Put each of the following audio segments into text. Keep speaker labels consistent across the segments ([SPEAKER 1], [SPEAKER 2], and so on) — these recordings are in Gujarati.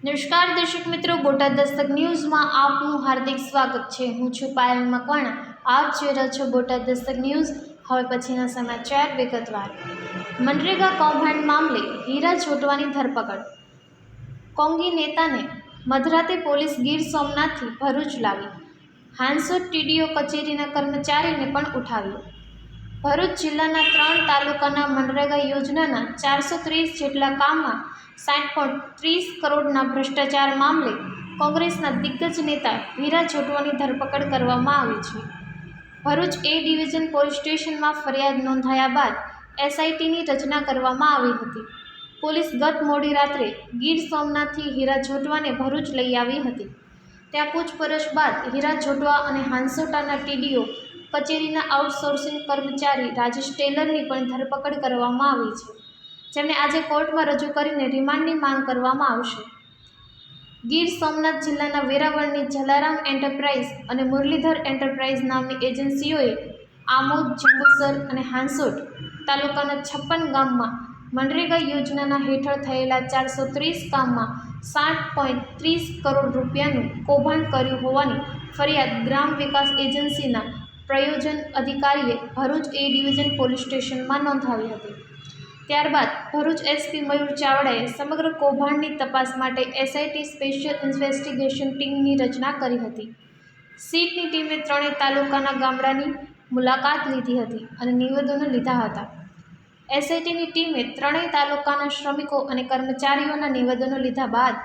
[SPEAKER 1] નમસ્કાર દર્શક મિત્રો, બોટાદ દસ્તક ન્યૂઝમાં આપનું હાર્દિક સ્વાગત છે। હું છું પાયલ મકવાણા। આપ જોઈ રહ્યા છો બોટાદ દસ્તક ન્યૂઝ। હવે પછીના સમાચાર વિગતવાર। મનરેગા કૌભાંડ મામલે હીરા છોટવાની ધરપકડ। કોંગી નેતાને મધરાતે પોલીસ ગીર સોમનાથથી ભરૂચ લાવી। હાંસોટ ટીડીઓ કચેરીના કર્મચારીને પણ ઉઠાવ્યો। ભરૂચ જિલ્લાના 3 તાલુકાના મનરેગા યોજનાના 430 જેટલા કામમાં 60.30 કરોડના ભ્રષ્ટાચાર મામલે કોંગ્રેસના દિગ્ગજ નેતા હીરા છોટવાની ધરપકડ કરવામાં આવી છે। ભરૂચ એ ડિવિઝન પોલીસ સ્ટેશનમાં ફરિયાદ નોંધાયા બાદ એસઆઈટીની રચના કરવામાં આવી હતી। પોલીસ ગત મોડી રાત્રે ગીર સોમનાથથી હીરા છોટવાને ભરૂચ લઈ આવી હતી। ત્યાં પૂછપરછ બાદ હીરા છોટવા અને હાંસોટાના ટીડીઓ કચેરીના આઉટસોર્સિંગ કર્મચારી રાજેશ ટેલરની પણ ધરપકડ કરવામાં આવી છે, જેમને આજે કોર્ટમાં રજૂ કરીને રિમાન્ડની માંગ કરવામાં આવશે। ગીર સોમનાથ જિલ્લાના વેરાવળની જલારામ એન્ટરપ્રાઇઝ અને મુરલીધર એન્ટરપ્રાઇઝ નામની એજન્સીઓએ આમોદ, જંબુસર અને હાંસોટ તાલુકાના 56 ગામમાં મનરેગા યોજનાના હેઠળ થયેલા 430 કામમાં 60.30 કરોડ રૂપિયાનું કૌભાંડ કર્યું હોવાની ફરિયાદ ગ્રામ વિકાસ એજન્સીના પ્રયોજન અધિકારીએ ભરૂચ એ ડિવિઝન પોલીસ સ્ટેશનમાં નોંધાવી હતી। ત્યારબાદ ભરૂચ એસપી મયુર ચાવડાએ સમગ્ર કૌભાંડની તપાસ માટે એસઆઈટી સ્પેશિયલ ઇન્વેસ્ટિગેશન ટીમની રચના કરી હતી। સીટની ટીમે 3 તાલુકાના ગામડાની મુલાકાત લીધી હતી અને નિવેદનો લીધા હતા। એસઆઈટીની ટીમે 3 તાલુકાના શ્રમિકો અને કર્મચારીઓના નિવેદનો લીધા બાદ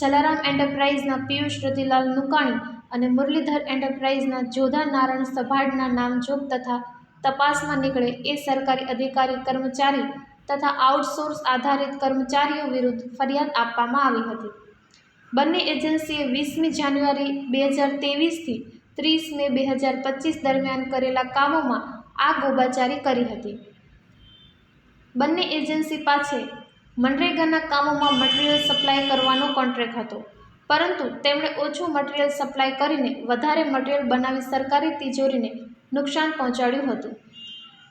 [SPEAKER 1] જલારામ એન્ટરપ્રાઇઝના પિયુષ રતિલાલ નુકાણી અને મુરલીધર એન્ટરપ્રાઇઝના જોધા નારાયણ સભાડના નામજોગ તથા તપાસમાં નીકળે એ સરકારી અધિકારી, કર્મચારી તથા આઉટસોર્સ આધારિત કર્મચારીઓ વિરુદ્ધ ફરિયાદ આપવામાં આવી હતી। બંને એજન્સીએ 20મી જાન્યુઆરી 2023થી 30 મે 2025 દરમિયાન કરેલા કામોમાં આ ગોબાચારી કરી હતી। બંને એજન્સી પાસે મનરેગાના કામોમાં મટીરીયલ સપ્લાય કરવાનો કોન્ટ્રાક્ટ હતો, પરંતુ તેમણે ઓછું મટીરીયલ સપ્લાય કરીને વધારે મટીરીયલ બનાવી સરકારી તિજોરીને નુકસાન પહોંચાડ્યું હતું।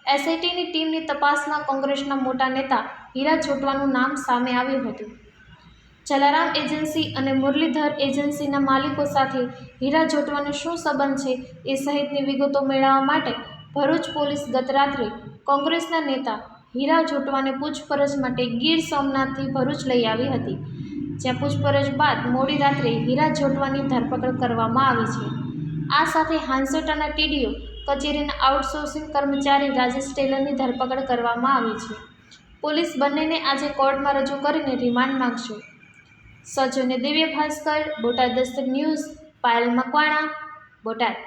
[SPEAKER 1] એસઆઈટીની ટીમની તપાસમાં કોંગ્રેસના મોટા નેતા હીરા છોટવાનું નામ સામે આવ્યું હતું। જલારામ એજન્સી અને મુરલીધર એજન્સીના માલિકો સાથે હીરા છોટવાનો શું સંબંધ છે એ સહિતની વિગતો મેળવવા માટે ભરૂચ પોલીસ ગત રાત્રે કોંગ્રેસના નેતા હીરા છોટવાને પૂછપરછ માટે ગીર સોમનાથથી ભરૂચ લઈ આવી હતી, જ્યાં પૂછપરછ બાદ મોડી રાત્રે હીરા છોટવાની ધરપકડ કરવામાં આવી છે। આ સાથે હાંસોટાના ટીડીઓ કચેરીના આઉટસોર્સિંગ કર્મચારી રાજેશ ટેલરની ધરપકડ કરવામાં આવી છે। પોલીસ બંનેને આજે કોર્ટમાં રજૂ કરીને રિમાન્ડ માંગશે। સૌજન્ય દિવ્ય ભાસ્કર, બોટાદ દસ્તક ન્યૂઝ, પાયલ મકવાણા, બોટાદ।